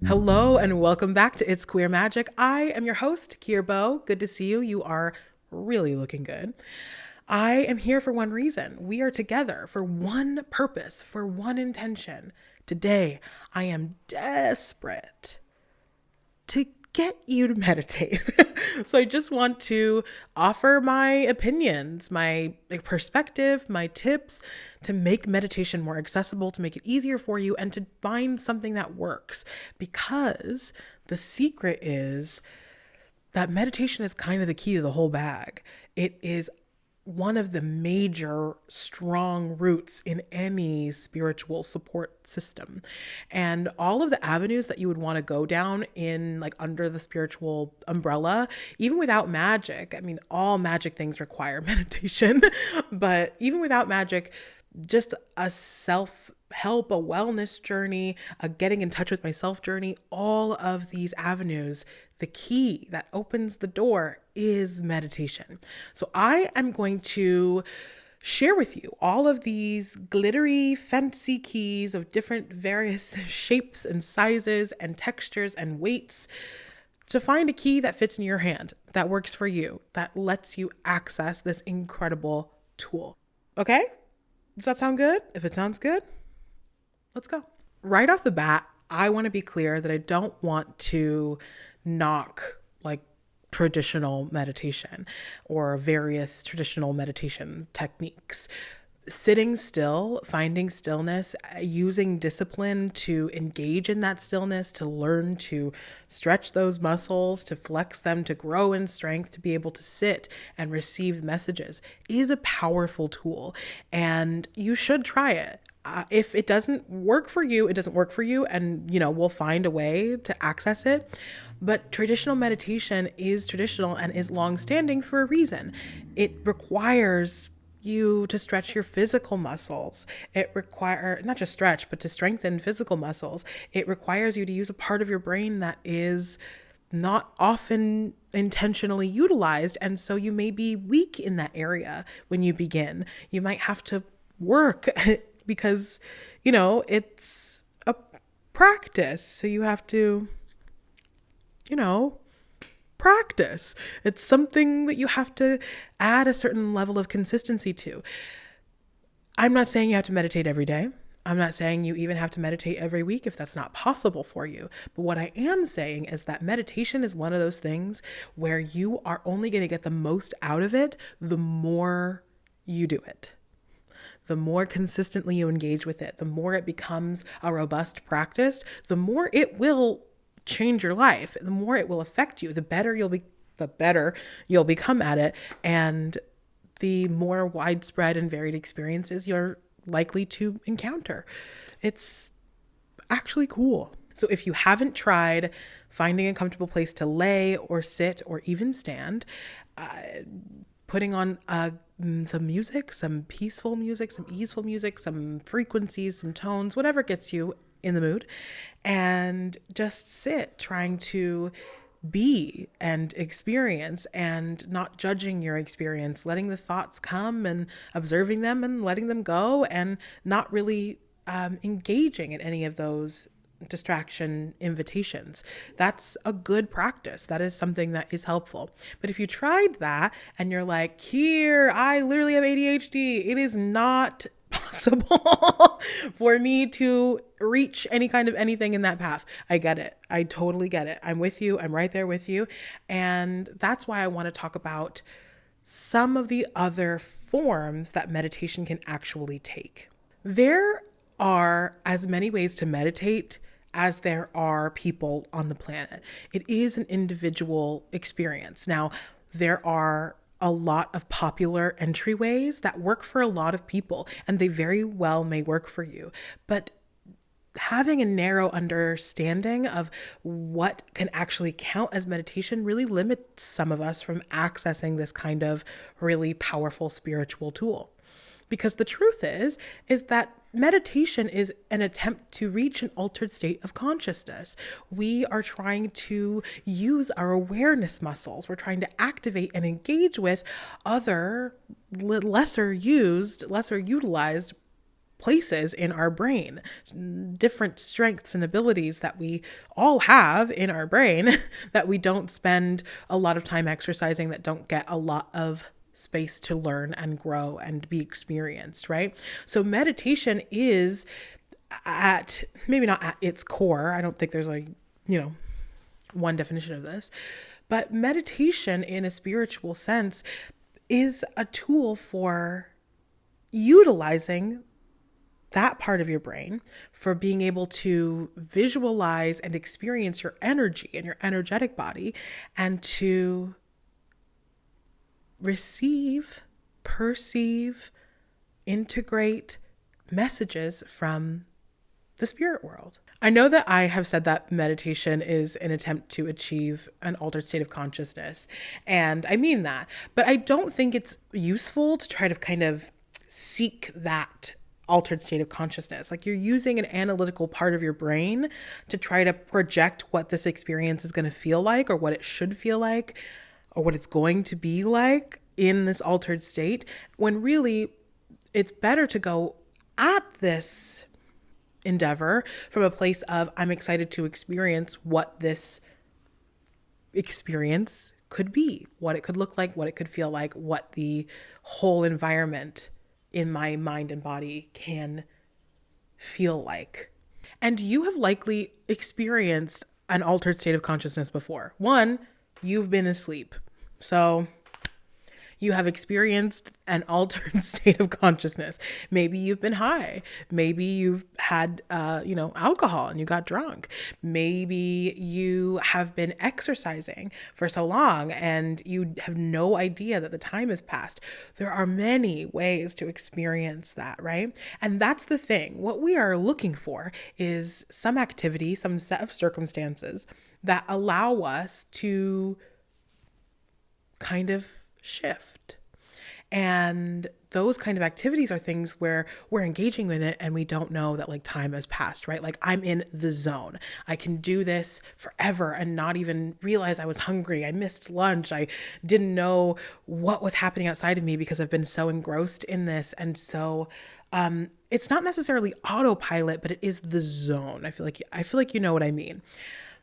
Hello and welcome back to It's Queer Magic. I am your host, Kierbo. Good to see you. You are really looking good. I am here for one reason. We are together for one purpose, for one intention. Today, I am desperate to get you to meditate. So I just want to offer my opinions, my perspective, my tips to make meditation more accessible, to make it easier for you, and to find something that works. Because the secret is that meditation is kind of the key to the whole bag. It is one of the major strong roots in any spiritual support system. And all of the avenues that you would want to go down in like under the spiritual umbrella, even without magic, I mean, all magic things require meditation, but even without magic, just a self-help, a wellness journey, a getting in touch with myself journey, all of these avenues, the key that opens the door is meditation. So I am going to share with you all of these glittery, fancy keys of different various shapes and sizes and textures and weights to find a key that fits in your hand, that works for you, that lets you access this incredible tool. Okay? Does that sound good? If it sounds good, let's go. Right off the bat, I want to be clear that I don't want to knock like traditional meditation or various traditional meditation techniques. Sitting still, finding stillness, using discipline to engage in that stillness, to learn to stretch those muscles, to flex them, to grow in strength, to be able to sit and receive messages is a powerful tool. And you should try it. If it doesn't work for you, it doesn't work for you. And, we'll find a way to access it. But traditional meditation is traditional and is long-standing for a reason. It requires you to stretch your physical muscles. It requires not just stretch, but to strengthen physical muscles. It requires you to use a part of your brain that is not often intentionally utilized. And so you may be weak in that area when you begin. You might have to work because, it's a practice. So you have to, practice. It's something that you have to add a certain level of consistency to. I'm not saying you have to meditate every day. I'm not saying you even have to meditate every week if that's not possible for you. But what I am saying is that meditation is one of those things where you are only going to get the most out of it the more you do it. The more consistently you engage with it, the more it becomes a robust practice, the more it will change your life, the more it will affect you, the better you'll become at it, and the more widespread and varied experiences you're likely to encounter. It's actually cool. So if you haven't tried finding a comfortable place to lay or sit or even stand, putting on some music, some peaceful music, some easeful music, some frequencies, some tones, whatever gets you in the mood, and just sit trying to be and experience and not judging your experience, letting the thoughts come and observing them and letting them go and not really engaging in any of those distraction invitations. That's a good practice. That is something that is helpful. But if you tried that and you're like, here, I literally have ADHD, it is not possible for me to reach any kind of anything in that path. I get it. I totally get it. I'm with you. I'm right there with you. And that's why I want to talk about some of the other forms that meditation can actually take. There are as many ways to meditate as there are people on the planet. It is an individual experience. Now, there are a lot of popular entryways that work for a lot of people, and they very well may work for you. But having a narrow understanding of what can actually count as meditation really limits some of us from accessing this kind of really powerful spiritual tool. Because the truth is that meditation is an attempt to reach an altered state of consciousness. We are trying to use our awareness muscles. We're trying to activate and engage with other lesser used, lesser utilized places in our brain, different strengths and abilities that we all have in our brain that we don't spend a lot of time exercising, that don't get a lot of space to learn and grow and be experienced, right? So meditation is at, maybe not at its core, I don't think there's one definition of this, but meditation in a spiritual sense is a tool for utilizing that part of your brain, for being able to visualize and experience your energy and your energetic body, and to receive, perceive, integrate messages from the spirit world. I know that I have said that meditation is an attempt to achieve an altered state of consciousness, and I mean that, but I don't think it's useful to try to kind of seek that altered state of consciousness. Like, you're using an analytical part of your brain to try to project what this experience is going to feel like, or what it should feel like, or what it's going to be like in this altered state, when really it's better to go at this endeavor from a place of, I'm excited to experience what this experience could be, what it could look like, what it could feel like, what the whole environment in my mind and body can feel like. And you have likely experienced an altered state of consciousness before. One, you've been asleep. So you have experienced an altered state of consciousness. Maybe you've been high. Maybe you've had, alcohol and you got drunk. Maybe you have been exercising for so long and you have no idea that the time has passed. There are many ways to experience that, right? And that's the thing. What we are looking for is some activity, some set of circumstances that allow us to kind of shift. And those kind of activities are things where we're engaging with it and we don't know that like time has passed, right? Like, I'm in the zone. I can do this forever and not even realize I was hungry. I missed lunch. I didn't know what was happening outside of me because I've been so engrossed in this. And so it's not necessarily autopilot, but it is the zone. I feel like you know what I mean.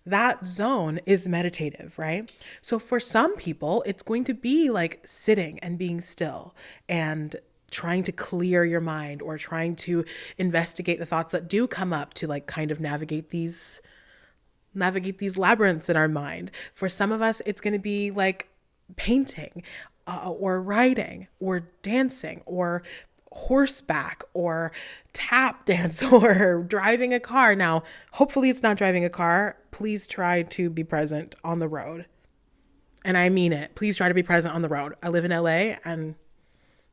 That zone is meditative, right? So for some people, it's going to be like sitting and being still and trying to clear your mind, or trying to investigate the thoughts that do come up, to like kind of navigate these labyrinths in our mind. For some of us, it's going to be like painting, or writing, or dancing, or horseback, or tap dance, or driving a car. Now, hopefully it's not driving a car. Please try to be present on the road. And I mean it. Please try to be present on the road. I live in LA, and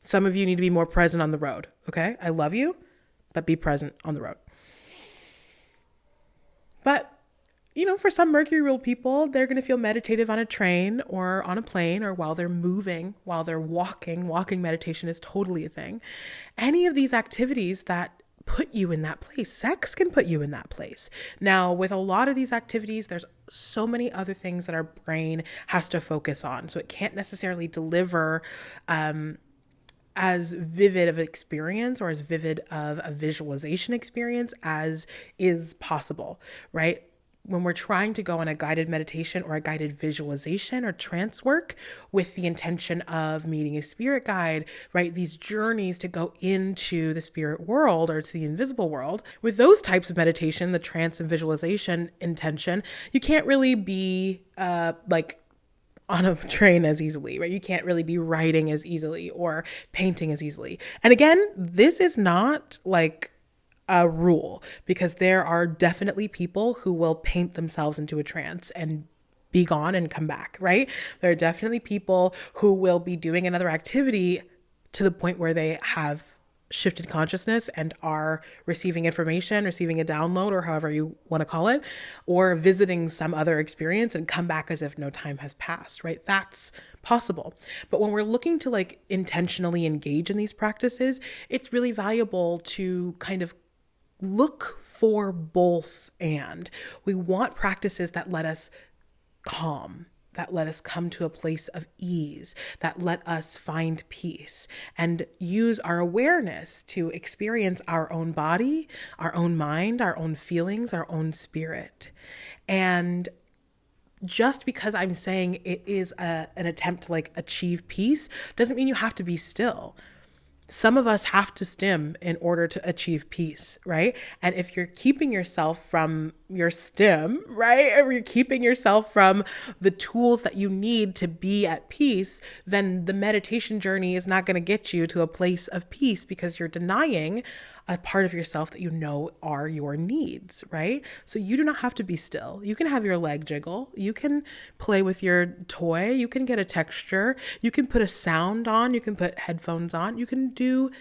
some of you need to be more present on the road. Okay? I love you, but be present on the road. But for some Mercury ruled people, they're going to feel meditative on a train or on a plane, or while they're moving, while they're walking. Walking meditation is totally a thing. Any of these activities that put you in that place. Sex can put you in that place. Now, with a lot of these activities, there's so many other things that our brain has to focus on. So it can't necessarily deliver as vivid of an experience, or as vivid of a visualization experience as is possible, right? When we're trying to go on a guided meditation or a guided visualization or trance work with the intention of meeting a spirit guide, right? These journeys to go into the spirit world or to the invisible world. With those types of meditation, the trance and visualization intention, you can't really be like on a train as easily, right? You can't really be writing as easily or painting as easily. And again, this is not like a rule, because there are definitely people who will paint themselves into a trance and be gone and come back, right? There are definitely people who will be doing another activity to the point where they have shifted consciousness and are receiving information, receiving a download, or however you want to call it, or visiting some other experience and come back as if no time has passed, right? That's possible. But when we're looking to like intentionally engage in these practices, it's really valuable to kind of look for both. And we want practices that let us calm, that let us come to a place of ease, that let us find peace and use our awareness to experience our own body, our own mind, our own feelings, our own spirit. And just because I'm saying it is an attempt to like achieve peace doesn't mean you have to be still. Some of us have to stim in order to achieve peace, right? And if you're keeping yourself from your stim, right? Or you're keeping yourself from the tools that you need to be at peace, then the meditation journey is not going to get you to a place of peace because you're denying a part of yourself that you know are your needs, right? So you do not have to be still. You can have your leg jiggle. You can play with your toy. You can get a texture. You can put a sound on. You can put headphones on. You can do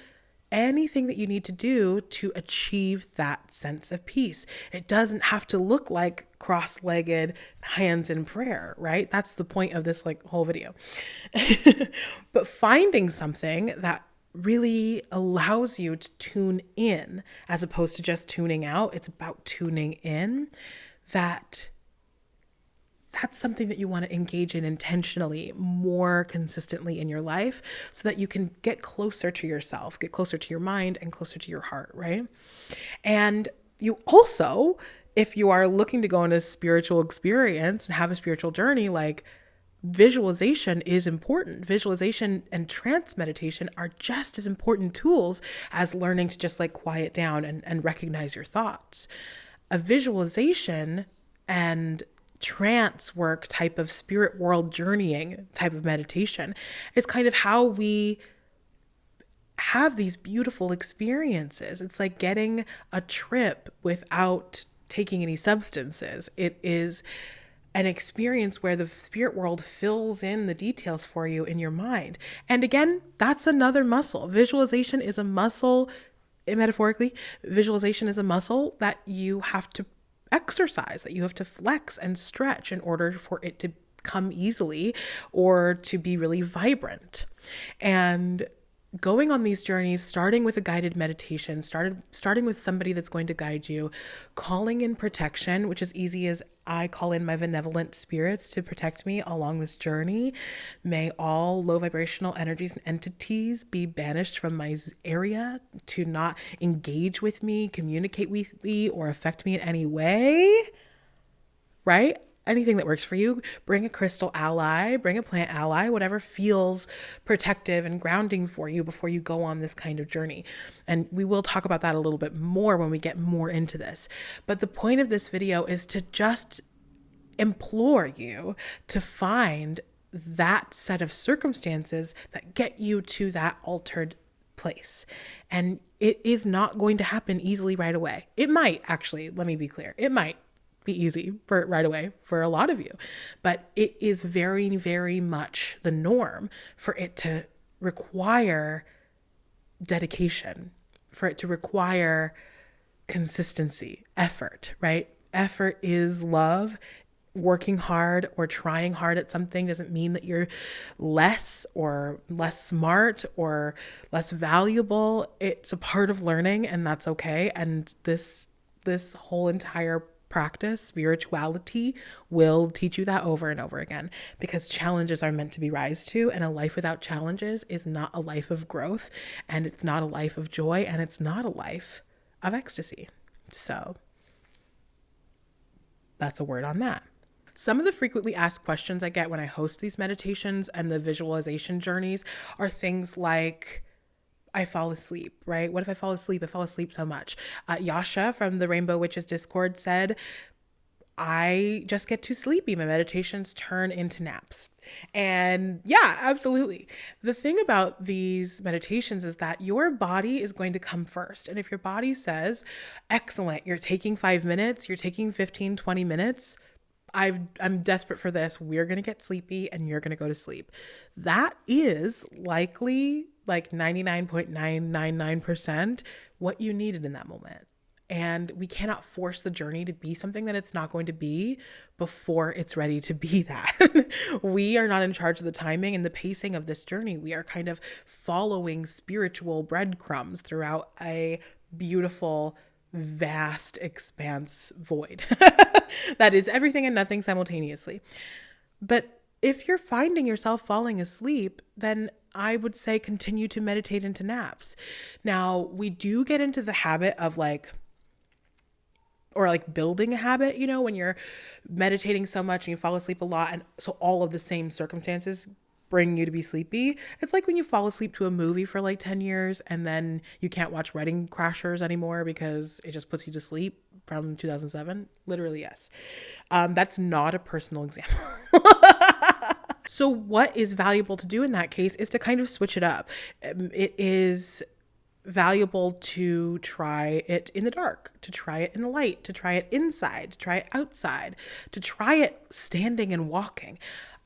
anything that you need to do to achieve that sense of peace. It doesn't have to look like cross-legged hands in prayer, right? That's the point of this like whole video. But finding something that really allows you to tune in as opposed to just tuning out. It's about tuning in. That's something that you want to engage in intentionally, more consistently in your life so that you can get closer to yourself, get closer to your mind and closer to your heart, right? And you also, if you are looking to go on a spiritual experience and have a spiritual journey, like visualization is important. Visualization and trance meditation are just as important tools as learning to just like quiet down and recognize your thoughts. A visualization and trance work type of spirit world journeying type of meditation is kind of how we have these beautiful experiences. It's like getting a trip without taking any substances. It is an experience where the spirit world fills in the details for you in your mind. And again, that's another muscle. Visualization is a muscle, metaphorically, visualization is a muscle that you have to exercise, that you have to flex and stretch in order for it to come easily or to be really vibrant. And going on these journeys, starting with a guided meditation, starting with somebody that's going to guide you, calling in protection, which is easy as I call in my benevolent spirits to protect me along this journey. May all low vibrational energies and entities be banished from my area to not engage with me, communicate with me, or affect me in any way, right? Anything that works for you. Bring a crystal ally, bring a plant ally, whatever feels protective and grounding for you before you go on this kind of journey. And we will talk about that a little bit more when we get more into this. But the point of this video is to just implore you to find that set of circumstances that get you to that altered place. And it is not going to happen easily right away. It might actually, let me be clear, it might be easy for right away for a lot of you, but it is very, very much the norm for it to require dedication, for it to require consistency, effort, right? Effort is love. Working hard or trying hard at something doesn't mean that you're less or less smart or less valuable. It's a part of learning, and that's okay. And this whole entire practice, spirituality, will teach you that over and over again, because challenges are meant to be rise to, and a life without challenges is not a life of growth, and it's not a life of joy, and it's not a life of ecstasy. So that's a word on that. Some of the frequently asked questions I get when I host these meditations and the visualization journeys are things like, I fall asleep, right? What if I fall asleep? I fall asleep so much. Yasha from the Rainbow Witches Discord said, I just get too sleepy. My meditations turn into naps. And yeah, absolutely. The thing about these meditations is that your body is going to come first. And if your body says, excellent, you're taking 5 minutes, you're taking 15, 20 minutes, I'm desperate for this. We're going to get sleepy and you're going to go to sleep. That is likely like 99.999% what you needed in that moment. And we cannot force the journey to be something that it's not going to be before it's ready to be that. We are not in charge of the timing and the pacing of this journey. We are kind of following spiritual breadcrumbs throughout a beautiful, vast expanse void that is everything and nothing simultaneously. But if you're finding yourself falling asleep, then I would say continue to meditate into naps. Now, we do get into the habit of like building a habit, when you're meditating so much and you fall asleep a lot. And so all of the same circumstances bring you to be sleepy. It's like when you fall asleep to a movie for like 10 years and then you can't watch Wedding Crashers anymore because it just puts you to sleep from 2007. Literally, yes. That's not a personal example. So what is valuable to do in that case is to kind of switch it up. It is valuable to try it in the dark, to try it in the light, to try it inside, to try it outside, to try it standing and walking.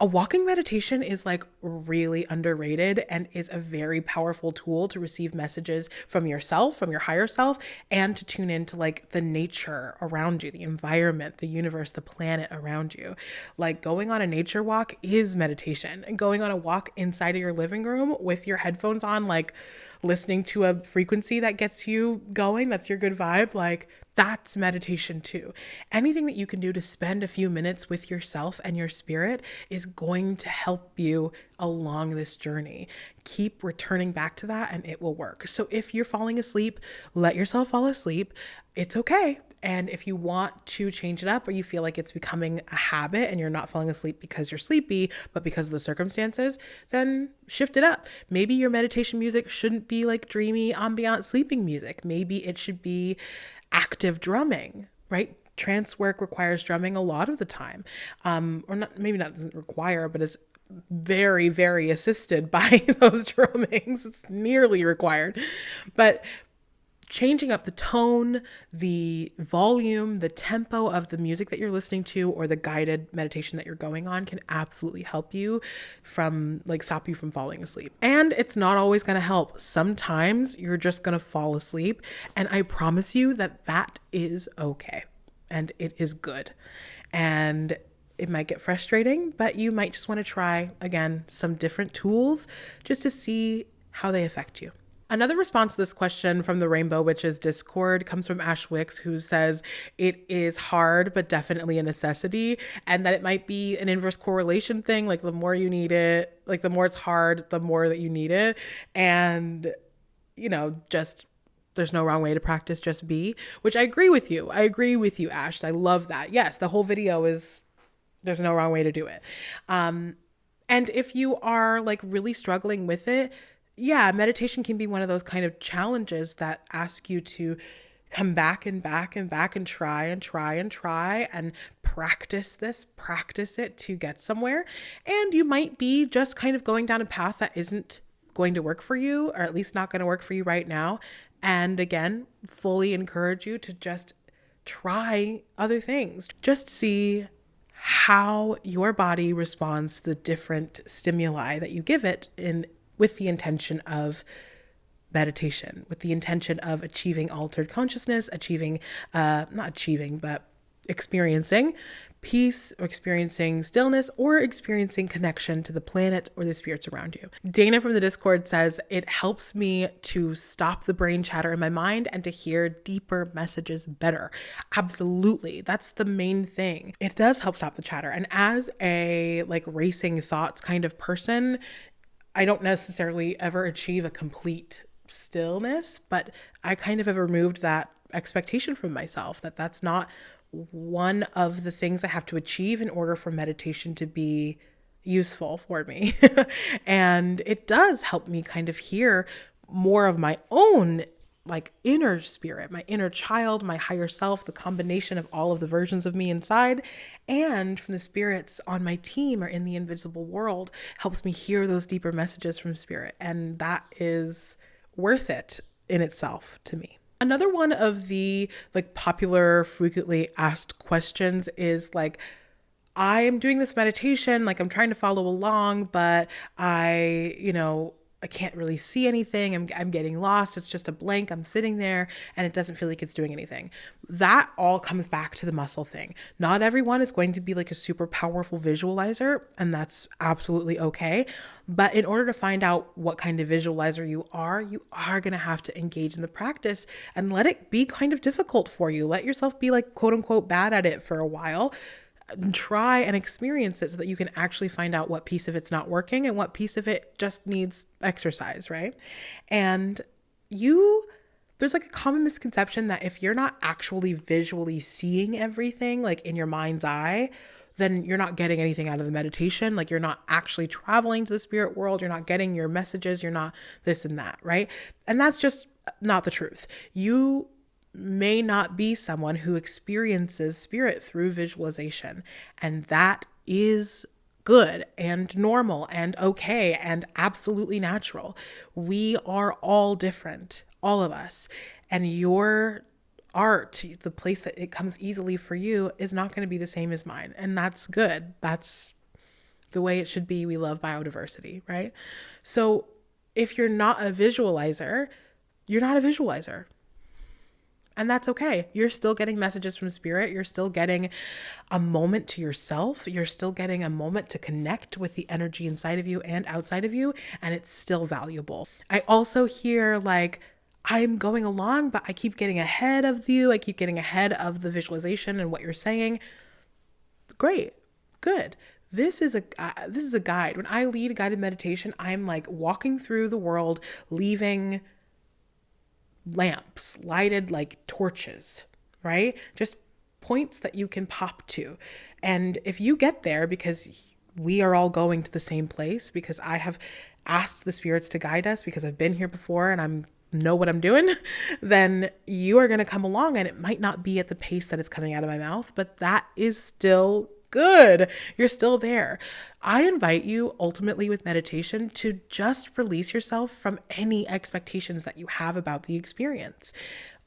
A walking meditation is like really underrated and is a very powerful tool to receive messages from yourself, from your higher self, and to tune into like the nature around you, the environment, the universe, the planet around you. Like going on a nature walk is meditation, and going on a walk inside of your living room with your headphones on, like listening to a frequency that gets you going, that's your good vibe, like that's meditation too. Anything that you can do to spend a few minutes with yourself and your spirit is going to help you along this journey. Keep returning back to that and it will work. So if you're falling asleep, let yourself fall asleep. It's okay. And if you want to change it up or you feel like it's becoming a habit and you're not falling asleep because you're sleepy, but because of the circumstances, then shift it up. Maybe your meditation music shouldn't be like dreamy, ambient sleeping music. Maybe it should be active drumming, right? Trance work requires drumming a lot of the time. Or not, maybe not doesn't require, but is very, very assisted by those drummings. It's nearly required. But changing up the tone, the volume, the tempo of the music that you're listening to or the guided meditation that you're going on can absolutely help you from stop you from falling asleep. And it's not always going to help. Sometimes you're just going to fall asleep. And I promise you that that is okay. And it is good. And it might get frustrating, but you might just want to try, again, some different tools just to see how they affect you. Another response to this question from the Rainbow Witches Discord comes from Ash Wicks, who says it is hard, but definitely a necessity, and that it might be an inverse correlation thing. Like the more you need it, like the more it's hard, the more that you need it. And, just there's no wrong way to practice, just be, which I agree with you. Ash. I love that. Yes, the whole video is there's no wrong way to do it. And if you are really struggling with it, yeah, meditation can be one of those kind of challenges that ask you to come back and back and back and try and practice it to get somewhere. And you might be just kind of going down a path that isn't going to work for you, or at least not going to work for you right now. And again, fully encourage you to just try other things. Just see how your body responds to the different stimuli that you give it with the intention of meditation, with the intention of achieving altered consciousness, experiencing peace, or experiencing stillness, or experiencing connection to the planet or the spirits around you. Dana from the Discord says, it helps me to stop the brain chatter in my mind and to hear deeper messages better. Absolutely. That's the main thing. It does help stop the chatter. And as a racing thoughts kind of person, I don't necessarily ever achieve a complete stillness, but I kind of have removed that expectation from myself, that that's not one of the things I have to achieve in order for meditation to be useful for me. And it does help me kind of hear more of my own inner spirit, my inner child, my higher self, the combination of all of the versions of me inside and from the spirits on my team or in the invisible world helps me hear those deeper messages from spirit. And that is worth it in itself to me. Another one of the popular, frequently asked questions is I am doing this meditation, like I'm trying to follow along, but I can't really see anything. I'm getting lost. It's just a blank. I'm sitting there and it doesn't feel like it's doing anything. That all comes back to the muscle thing. Not everyone is going to be like a super powerful visualizer, and that's absolutely okay. But in order to find out what kind of visualizer you are going to have to engage in the practice and let it be kind of difficult for you. Let yourself be like quote unquote bad at it for a while. Try and experience it so that you can actually find out what piece of it's not working and what piece of it just needs exercise, right? And there's like a common misconception that if you're not actually visually seeing everything like in your mind's eye, then you're not getting anything out of the meditation. Like you're not actually traveling to the spirit world. You're not getting your messages. You're not this and that, right? And that's just not the truth. You may not be someone who experiences spirit through visualization. And that is good and normal and okay and absolutely natural. We are all different, all of us. And your art, the place that it comes easily for you, is not going to be the same as mine. And that's good. That's the way it should be. We love biodiversity, right? So if you're not a visualizer, you're not a visualizer. And that's okay. You're still getting messages from spirit. You're still getting a moment to yourself. You're still getting a moment to connect with the energy inside of you and outside of you. And it's still valuable. I also hear like, I'm going along, but I keep getting ahead of you. I keep getting ahead of the visualization and what you're saying. Great. Good. This is a guide. When I lead a guided meditation, I'm like walking through the world, leaving lamps lighted like torches, right? Just points that you can pop to. And if you get there because we are all going to the same place, because I have asked the spirits to guide us, because I've been here before and I'm know what I'm doing, then you are going to come along, and it might not be at the pace that it's coming out of my mouth, but that is still good. You're still there. I invite you ultimately with meditation to just release yourself from any expectations that you have about the experience.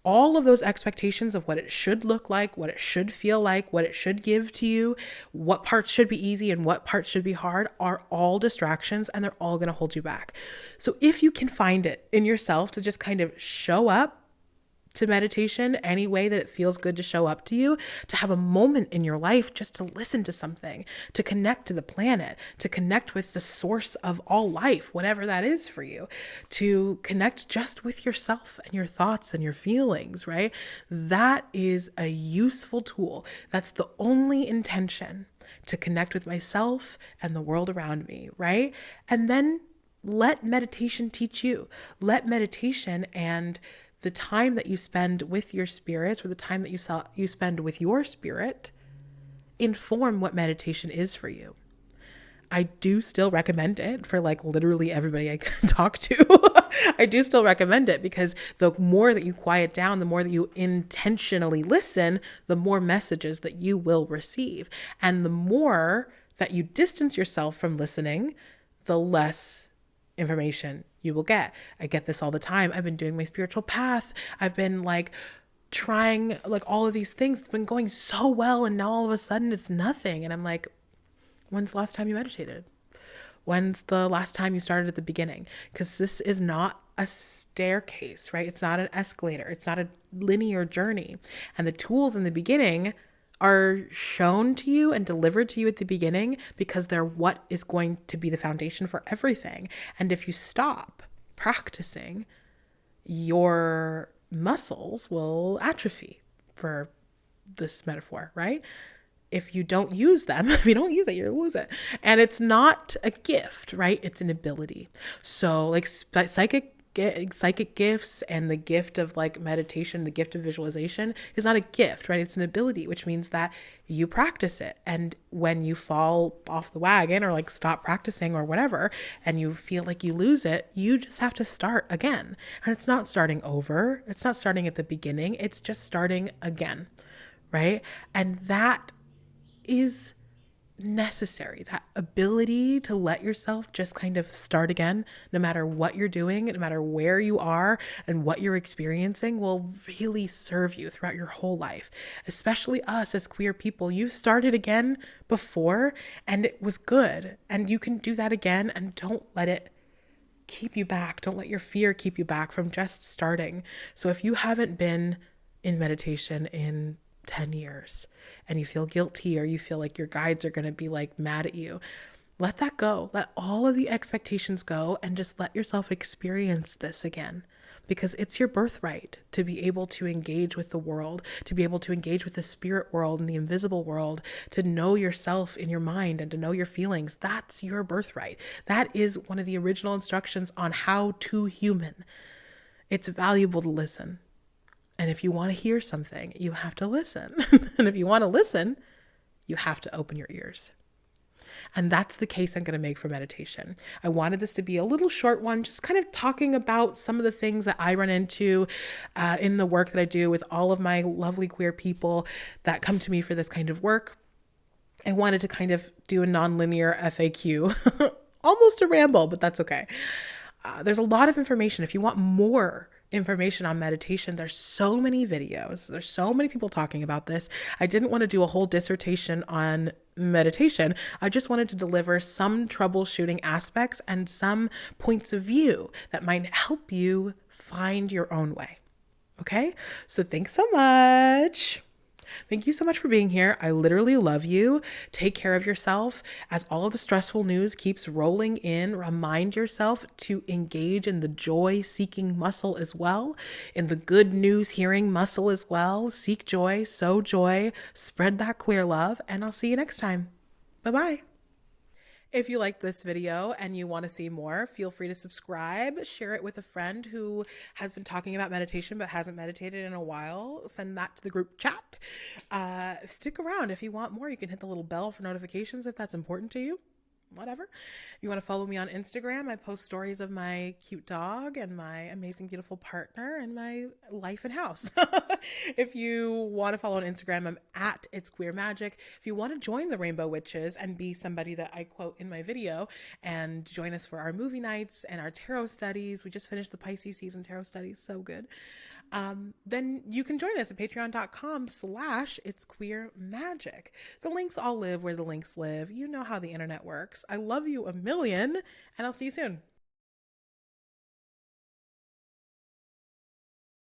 All of those expectations of what it should look like, what it should feel like, what it should give to you, what parts should be easy and what parts should be hard, are all distractions, and they're all going to hold you back. So if you can find it in yourself to just kind of show up to meditation any way that it feels good to show up to you, to have a moment in your life just to listen to something, to connect to the planet, to connect with the source of all life, whatever that is for you, to connect just with yourself and your thoughts and your feelings, right? That is a useful tool. That's the only intention, to connect with myself and the world around me, right? And then let meditation teach you. Let meditation and the time that you spend with your spirits, or the time that you spend with your spirit, inform what meditation is for you. I do still recommend it for like literally everybody I can talk to. I do still recommend it, because the more that you quiet down, the more that you intentionally listen, the more messages that you will receive. And the more that you distance yourself from listening, the less information you will get. I get this all the time. I've been doing my spiritual path. I've been like trying like all of these things. It's been going so well, and now all of a sudden it's nothing. And I'm like, when's the last time you meditated? When's the last time you started at the beginning? Because this is not a staircase, right? It's not an escalator. It's not a linear journey. And the tools in the beginning are shown to you and delivered to you at the beginning because they're what is going to be the foundation for everything. And if you stop practicing, your muscles will atrophy, for this metaphor, right? If you don't use them, if you don't use it, you lose it. And it's not a gift, right? It's an ability. So like psychic gifts and the gift of like meditation, the gift of visualization is not a gift, right? It's an ability, which means that you practice it. And when you fall off the wagon, or like stop practicing or whatever, and you feel like you lose it, you just have to start again. And it's not starting over. It's not starting at the beginning. It's just starting again, right? And that is necessary. That ability to let yourself just kind of start again, no matter what you're doing, no matter where you are and what you're experiencing, will really serve you throughout your whole life. Especially us as queer people. You started again before and it was good. And you can do that again, and don't let it keep you back. Don't let your fear keep you back from just starting. So if you haven't been in meditation in 10 years and you feel guilty, or you feel like your guides are going to be like mad at you, let that go. Let all of the expectations go and just let yourself experience this again, because it's your birthright to be able to engage with the world, to be able to engage with the spirit world and the invisible world, to know yourself in your mind and to know your feelings. That's your birthright. That is one of the original instructions on how to human. It's valuable to listen. And if you want to hear something, you have to listen. And if you want to listen, you have to open your ears. And that's the case I'm going to make for meditation. I wanted this to be a little short one, just kind of talking about some of the things that I run into in the work that I do with all of my lovely queer people that come to me for this kind of work. I wanted to kind of do a nonlinear FAQ, almost a ramble, but that's okay. There's a lot of information. If you want more information on meditation, there's so many videos. There's so many people talking about this. I didn't want to do a whole dissertation on meditation. I just wanted to deliver some troubleshooting aspects and some points of view that might help you find your own way. Okay? So thanks so much. Thank you so much for being here. I literally love you. Take care of yourself. As all of the stressful news keeps rolling in, remind yourself to engage in the joy-seeking muscle as well, in the good news hearing muscle as well. Seek joy, sow joy, spread that queer love, and I'll see you next time. Bye-bye. If you liked this video and you want to see more, feel free to subscribe, share it with a friend who has been talking about meditation but hasn't meditated in a while. Send that to the group chat. Stick around. If you want more, you can hit the little bell for notifications if that's important to you. Whatever. You want to follow me on Instagram? I post stories of my cute dog and my amazing, beautiful partner and my life and house. If you want to follow on Instagram, I'm at It's Queer Magic. If you want to join the Rainbow Witches and be somebody that I quote in my video and join us for our movie nights and our tarot studies, we just finished the Pisces season tarot studies. So good. Then you can join us at patreon.com/It's Queer Magic. The links all live where the links live. You know how the internet works. I love you a million, and I'll see you soon.